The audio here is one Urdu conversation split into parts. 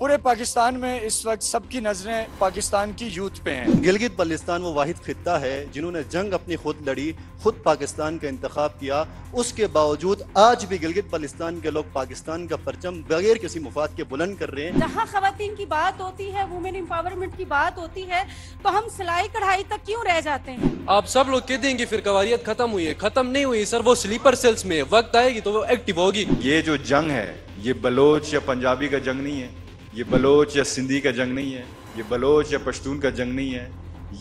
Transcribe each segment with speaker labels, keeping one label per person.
Speaker 1: پورے پاکستان میں اس وقت سب کی نظریں پاکستان کی یوتھ پہ ہیں۔
Speaker 2: گلگت بلتستان وہ واحد خطہ ہے جنہوں نے جنگ اپنی خود لڑی، خود پاکستان کا انتخاب کیا، اس کے باوجود آج بھی گلگت بلتستان کے لوگ پاکستان کا پرچم بغیر کسی مفاد کے بلند کر رہے ہیں۔
Speaker 3: جہاں خواتین کی بات ہوتی ہے، وومن امپاورمنٹ کی بات ہوتی ہے، تو ہم سلائی کڑھائی تک کیوں رہ جاتے ہیں؟
Speaker 4: آپ سب لوگ کہتے ہیں کہ فرقواریت ختم ہوئی ہے، ختم نہیں ہوئی سر، وہ سلیپر سیلز میں وقت آئے گی تو وہ ایکٹیو ہوگی۔
Speaker 5: یہ جو جنگ ہے یہ بلوچ یا پنجابی کا جنگ نہیں ہے، یہ بلوچ یا سندھی کا جنگ نہیں ہے، یہ بلوچ یا پشتون کا جنگ نہیں ہے،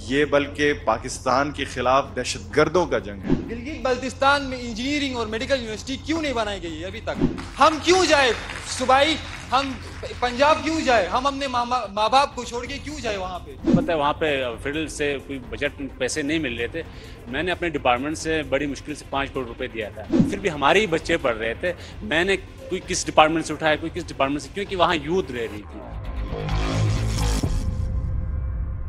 Speaker 5: یہ بلکہ پاکستان کے خلاف دہشت گردوں کا جنگ ہے۔
Speaker 6: گلگت بلتستان میں انجینئرنگ اور میڈیکل یونیورسٹی کیوں نہیں بنائی گئی ہے ابھی تک؟ ہم کیوں جائے صوبائی، ہم پنجاب کیوں جائے؟ ہم اپنے ماں باپ کو چھوڑ کے کیوں جائے وہاں پہ؟
Speaker 7: پتہ ہے وہاں پہ فیڈرل سے کوئی بجٹ پیسے نہیں مل رہے تھے، میں نے اپنے ڈپارٹمنٹ سے بڑی مشکل سے 5 کروڑ روپے دیا تھا، پھر بھی ہمارے ہی بچے پڑھ رہے تھے، میں نے کوئی کس ڈپارٹمنٹ سے اٹھایا، کوئی کس ڈپارٹمنٹ سے، کیونکہ وہاں یوتھ رہ رہی تھی۔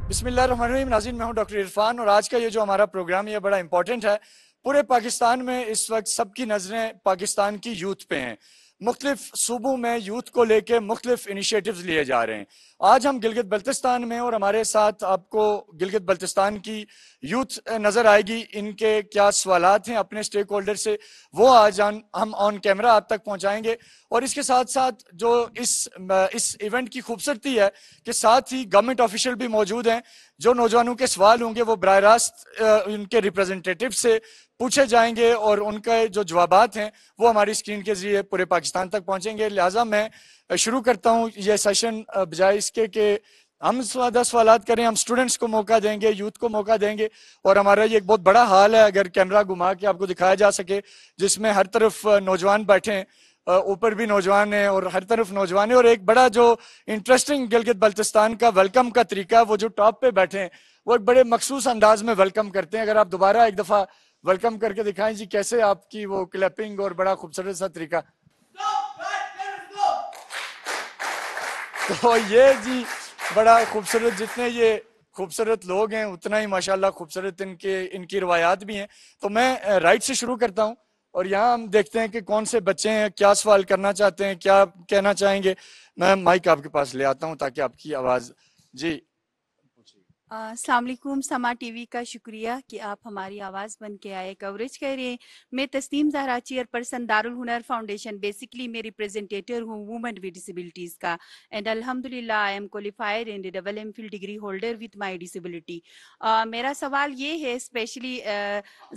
Speaker 1: بسم اللہ الرحمن الرحیم۔ ناظرین، میں ہوں ڈاکٹر عرفان اور آج کا یہ جو ہمارا پروگرام یہ بڑا امپورٹنٹ ہے۔ پورے پاکستان میں اس وقت سب کی نظریں پاکستان کی یوتھ پہ ہیں۔ مختلف صوبوں میں یوتھ کو لے کے مختلف انیشیٹیوز لیے جا رہے ہیں۔ آج ہم گلگت بلتستان میں اور ہمارے ساتھ آپ کو گلگت بلتستان کی یوتھ نظر آئے گی، ان کے کیا سوالات ہیں اپنے سٹیک ہولڈر سے، وہ آج ہم آن کیمرہ آپ تک پہنچائیں گے۔ اور اس کے ساتھ ساتھ جو اس ایونٹ کی خوبصورتی ہے کہ ساتھ ہی گورنمنٹ آفیشل بھی موجود ہیں، جو نوجوانوں کے سوال ہوں گے وہ براہ راست ان کے ریپریزنٹیٹیو سے پوچھے جائیں گے اور ان کے جو جوابات ہیں وہ ہماری اسکرین کے ذریعے پورے پاکستان تک پہنچیں گے۔ لہٰذا میں شروع کرتا ہوں یہ سیشن، بجائے اس کے کہ ہم 10 سوالات کریں، ہم سٹوڈنٹس کو موقع دیں گے، یوتھ کو موقع دیں گے۔ اور ہمارا یہ ایک بہت بڑا ہال ہے، اگر کیمرہ گھما کے آپ کو دکھایا جا سکے، جس میں ہر طرف نوجوان بیٹھے ہیں، اوپر بھی نوجوان ہیں اور ہر طرف نوجوان ہیں۔ اور ایک بڑا جو انٹرسٹنگ گلگت بلتستان کا ویلکم کا طریقہ، وہ جو ٹاپ پہ بیٹھے ہیں وہ ایک بڑے مخصوص انداز میں ویلکم کرتے ہیں۔ اگر آپ دوبارہ ایک دفعہ ویلکم کر کے دکھائیں جی، کیسے آپ کی وہ کلیپنگ اور بڑا خوبصورت سا طریقہ۔ تو یہ جی بڑا خوبصورت، جتنے یہ خوبصورت لوگ ہیں اتنا ہی ماشاءاللہ خوبصورت ان کی روایات بھی ہیں۔ تو میں رائٹ سے شروع کرتا ہوں اور یہاں ہم دیکھتے ہیں کہ کون سے بچے ہیں، کیا سوال کرنا چاہتے ہیں، کیا کہنا چاہیں گے۔ میں مائک آپ کے پاس لے آتا ہوں تاکہ آپ کی آواز جی۔
Speaker 8: السلام علیکم، سما ٹی وی کا شکریہ کہ آپ ہماری آواز بن کے آئے، کوریج کر رہے ہیں۔ میں Tasneem Zehra, chairperson Darulhunar foundation, basically میں ریپریزنٹیٹر ہوں وومن ود ڈسیبلٹیز کا، اینڈ الحمدللہ I am qualified and double M Phil degree holder with my disability. میرا سوال یہ ہے اسپیشلی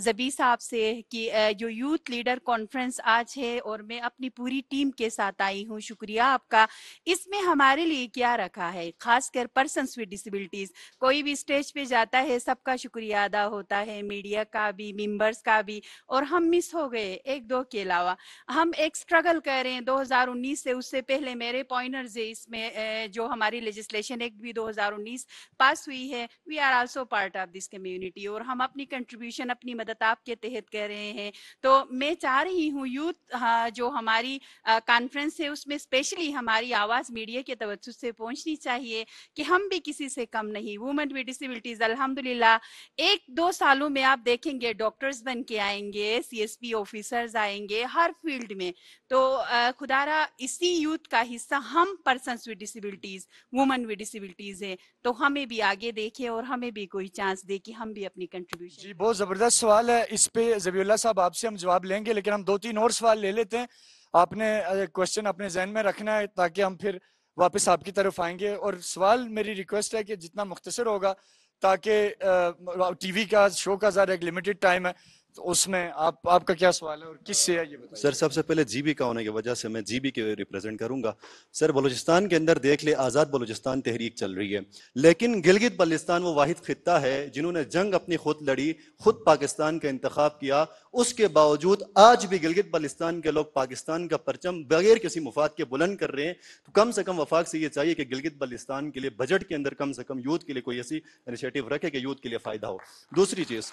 Speaker 8: زبی صاحب سے کہ جو یوتھ لیڈر کانفرنس آج ہے اور میں اپنی پوری ٹیم کے ساتھ آئی ہوں، شکریہ آپ کا، اس میں ہمارے لیے کیا رکھا ہے، خاص کر پرسنس ود ڈسیبلٹیز؟ کوئی بھی اسٹیج پہ جاتا ہے سب کا شکریہ ادا ہوتا ہے، میڈیا کا بھی، ممبرس کا بھی، اور ہم مس ہو گئے 1-2 کے علاوہ۔ ہم ایک سٹرگل کر رہے ہیں 2019 سے، اس سے پہلے میرے پوائنٹرز ہے اس میں، جو ہماری لیجسلیشن ایکٹ بھی 2019 پاس ہوئی ہے، we are also part of this community, اور ہم اپنی کنٹریبیوشن، اپنی مدد آپ کے تحت کر رہے ہیں۔ تو میں چاہ رہی ہوں یوتھ جو ہماری کانفرنس ہے اس میں اسپیشلی ہماری آواز میڈیا کے توسط سے پہنچنی چاہیے کہ ہم بھی کسی سے کم نہیں۔ وومن ود ڈسیبلٹیز الحمدللہ 1-2 سالوں میں آپ دیکھیں گے ڈاکٹرز بن کے آئیں گے، سی ایس پی آفیسرز آئیں گے ہر فیلڈ میں۔ تو خدا را اسی یوتھ کا حصہ ہم persons with disabilities, women with disabilities ہیں، تو ہمیں بھی آگے دیکھے اور ہمیں بھی کوئی چانس دے کہ ہم بھی اپنی کنٹریبیوشن۔
Speaker 1: جی بہت زبردست سوال ہے، اس پہ ذبیح اللہ صاحب آپ سے ہم جواب لیں گے، لیکن ہم 2-3 اور سوال لے لیتے ہیں۔ آپ نے کوشچن اپنے ذہن میں رکھنا ہے تاکہ ہم پھر واپس آپ کی طرف آئیں گے، اور سوال میری ریکویسٹ ہے کہ جتنا مختصر ہوگا، تاکہ ٹی وی کا شو کا ذرا ایک لمیٹڈ ٹائم ہے، تو اس میں آپ کا کیا سوال ہے اور کس سے ہے یہ بتائیے۔
Speaker 2: سر سب سے پہلے جی بی کا ہونے کی وجہ سے میں جی بی کے ریپرزینٹ کروں گا۔ سر بلوچستان کے اندر دیکھ لے، آزاد بلوچستان تحریک چل رہی ہے، لیکن گلگت بلتستان وہ واحد خطہ ہے جنہوں نے جنگ اپنی خود لڑی، خود پاکستان کا انتخاب کیا، اس کے باوجود آج بھی گلگت بلتستان کے لوگ پاکستان کا پرچم بغیر کسی مفاد کے بلند کر رہے ہیں۔ تو کم سے کم وفاق سے یہ چاہیے کہ گلگت بلتستان کے لیے بجٹ کے اندر کم سے کم یوتھ کے لیے کوئی ایسی انیشیٹو رکھے کہ یوتھ کے لیے فائدہ ہو۔ دوسری چیز،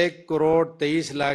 Speaker 9: 1,23,00,000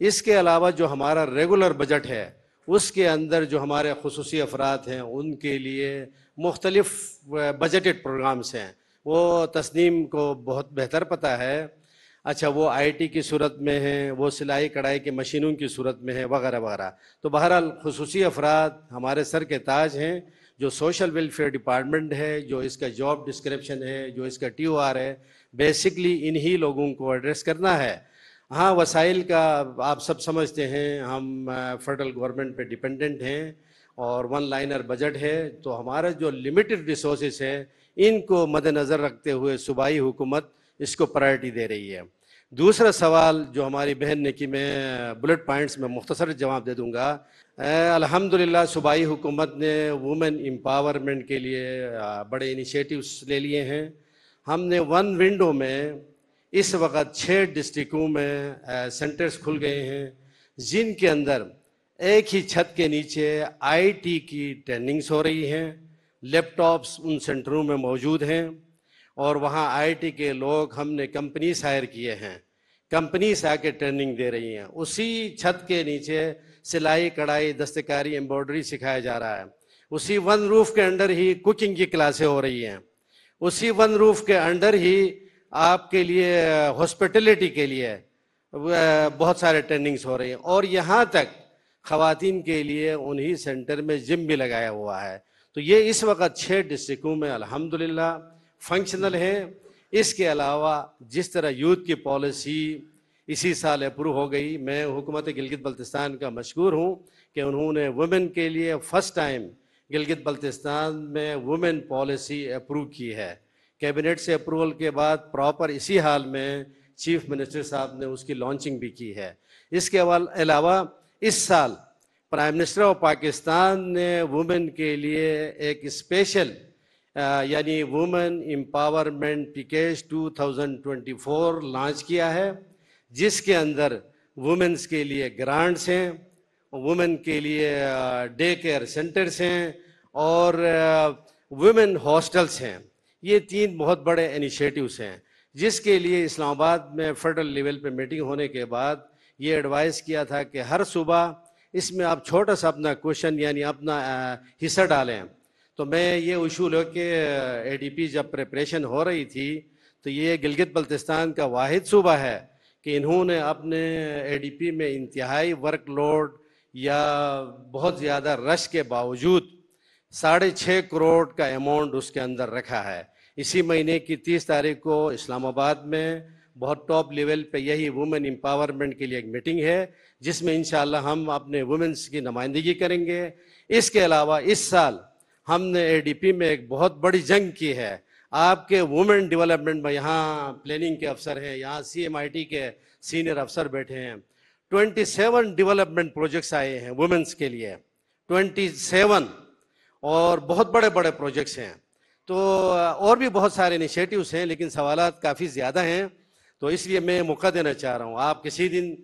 Speaker 9: اس کے علاوہ جو ہمارا ریگولر بجٹ ہے اس کے اندر جو ہمارے خصوصی افراد ہیں ان کے لیے مختلف بجٹڈ پروگرامز ہیں. وہ تسنیم کو بہت بہتر پتہ ہے. اچھا وہ آئی ٹی کی صورت میں ہیں, وہ سلائی کڑھائی کی مشینوں کی صورت میں ہیں وغیرہ وغیرہ. تو بہرحال خصوصی افراد ہمارے سر کے تاج ہیں. جو سوشل ویلفیئر ڈپارٹمنٹ ہے, جو اس کا جاب ڈسکرپشن ہے, جو اس کا ٹی او آر ہے, بیسکلی انہی لوگوں کو ایڈریس کرنا ہے. ہاں وسائل کا آپ سب سمجھتے ہیں, ہم فیڈرل گورنمنٹ پہ ڈیپینڈنٹ ہیں اور ون لائنر بجٹ ہے, تو ہمارا جو لمیٹڈ ریسورسز ہے ان کو مد نظر رکھتے ہوئے صوبائی حکومت اس کو پرائرٹی دے رہی ہے. دوسرا سوال جو ہماری بہن نے کی, میں بلٹ پوائنٹس میں مختصر جواب دے دوں گا. الحمدللہ صوبائی حکومت نے وومن امپاورمنٹ کے لیے بڑے انیشیٹوز لے لیے ہیں. ہم نے ون ونڈو میں اس وقت 6 ڈسٹرکوں میں سینٹرز کھل گئے ہیں جن کے اندر ایک ہی چھت کے نیچے آئی ٹی کی ٹریننگز ہو رہی ہیں. لیپ ٹاپس ان سینٹروں میں موجود ہیں اور وہاں آئی ٹی کے لوگ ہم نے کمپنیز ہائر کیے ہیں, کمپنیز آ کے ٹریننگ دے رہی ہیں. اسی چھت کے نیچے سلائی کڑھائی دستکاری ایمبرائڈری سکھایا جا رہا ہے. اسی ون روف کے انڈر ہی کوکنگ کی کلاسیں ہو رہی ہیں. اسی ون روف کے انڈر ہی آپ کے لیے ہاسپٹیلٹی کے لیے بہت سارے ٹریننگز ہو رہی ہیں. اور یہاں تک خواتین کے لیے انہی سینٹر میں جم بھی لگایا ہوا ہے. تو یہ اس وقت 6 ڈسٹرکوں میں الحمدللہ فنکشنل ہیں. اس کے علاوہ جس طرح یوتھ کی پالیسی اسی سال اپروو ہو گئی, میں حکومت گلگت بلتستان کا مشکور ہوں کہ انہوں نے وومن کے لیے فرسٹ ٹائم گلگت بلتستان میں وومن پالیسی اپروو کی ہے. کیبنٹ سے اپروول کے بعد پراپر اسی حال میں چیف منسٹر صاحب نے اس کی لانچنگ بھی کی ہے. اس کے علاوہ اس سال پرائم منسٹر آف پاکستان نے وومن کے لیے ایک اسپیشل یعنی وومن امپاورمنٹ پیکیج 2024 لانچ کیا ہے, جس کے اندر وومنس کے لیے گرانٹس ہیں, وومن کے لیے ڈے کیئر سینٹرز ہیں اور وومن ہاسٹلس ہیں. یہ 3 بہت بڑے انیشیٹوز ہیں جس کے لیے اسلام آباد میں فیڈرل لیول پہ میٹنگ ہونے کے بعد یہ ایڈوائز کیا تھا کہ ہر صوبہ اس میں آپ چھوٹا سا اپنا کوشچن یعنی اپنا حصہ ڈالیں. تو میں یہ اصول ہو کہ اے ڈی پی جب پریپریشن ہو رہی تھی تو یہ گلگت بلتستان کا واحد صوبہ ہے کہ انہوں نے اپنے اے ڈی پی میں انتہائی ورک لوڈ یا بہت زیادہ رش کے باوجود 6.5 کروڑ کا اماؤنٹ اس کے اندر رکھا ہے. اسی مہینے کی 30 تاریخ کو اسلام آباد میں بہت ٹاپ لیول پہ یہی وومن امپاورمنٹ کے لیے ایک میٹنگ ہے جس میں انشاءاللہ ہم اپنے وومنس کی نمائندگی کریں گے. اس کے علاوہ اس سال ہم نے اے ڈی پی میں ایک بہت بڑی جنگ کی ہے. آپ کے وومن ڈیولپمنٹ میں یہاں پلاننگ کے افسر ہیں, یہاں سی ایم آئی ٹی کے سینئر افسر بیٹھے ہیں. 27 ڈیولپمنٹ پروجیکٹس آئے ہیں وومنس کے لیے, 27 اور بہت بڑے بڑے پروجیکٹس ہیں. تو اور بھی بہت سارے انیشیٹوز ہیں لیکن سوالات کافی زیادہ ہیں, تو اس لیے میں موقع دینا چاہ رہا ہوں. آپ کسی دن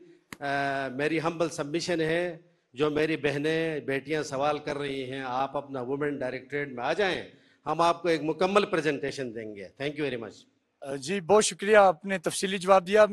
Speaker 9: میری ہمبل سبمیشن ہے, جو میری بہنیں بیٹیاں سوال کر رہی ہیں, آپ اپنا وومن ڈائریکٹریٹ میں آ جائیں, ہم آپ کو ایک مکمل پریزنٹیشن دیں گے. Thank you very much.
Speaker 1: جی بہت شکریہ, آپ نے تفصیلی جواب دیا.